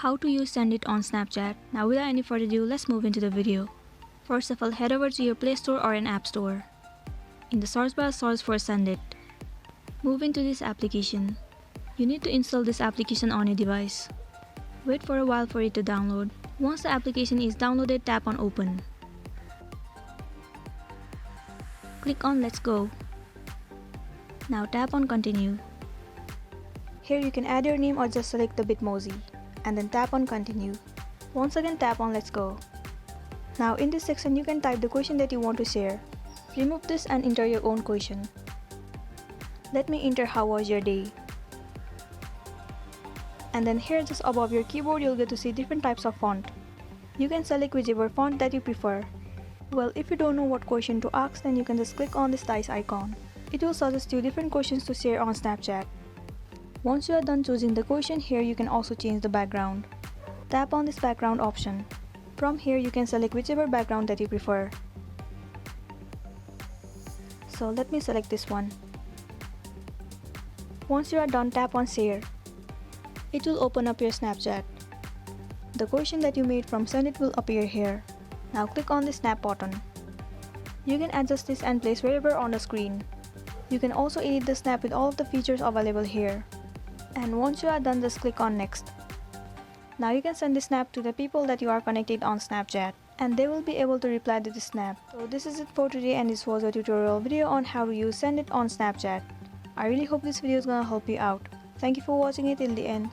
How to use Sendit on Snapchat. Now without any further ado, let's move into the video. First of all, head over to your Play Store or an App Store. In the search bar, search for Sendit. Move into this application. You need to install this application on your device. Wait for a while for it to download. Once the application is downloaded, tap on Open. Click on Let's Go. Now tap on Continue. Here you can add your name or just select the Bitmoji, and then tap on Continue. Once again tap on Let's Go. Now in this section you can type the question that you want to share. Remove this and enter your own question. Let me enter how was your day. And then here just above your keyboard you'll get to see different types of font. You can select whichever font that you prefer. Well, if you don't know what question to ask, then you can just click on this dice icon. It will suggest you different questions to share on Snapchat. Once you are done choosing the question, here you can also change the background. Tap on this background option. From here you can select whichever background that you prefer. So let me select this one. Once you are done, tap on Share. It will open up your Snapchat. The question that you made from Sendit will appear here. Now click on the snap button. You can adjust this and place wherever on the screen. You can also edit the snap with all of the features available here. And once you are done, just click on Next. Now you can send the snap to the people that you are connected on Snapchat, and they will be able to reply to the snap. So this is it for today, and this was a tutorial video on how to use Sendit on Snapchat. I really hope this video is gonna help you out. Thank you for watching it till the end.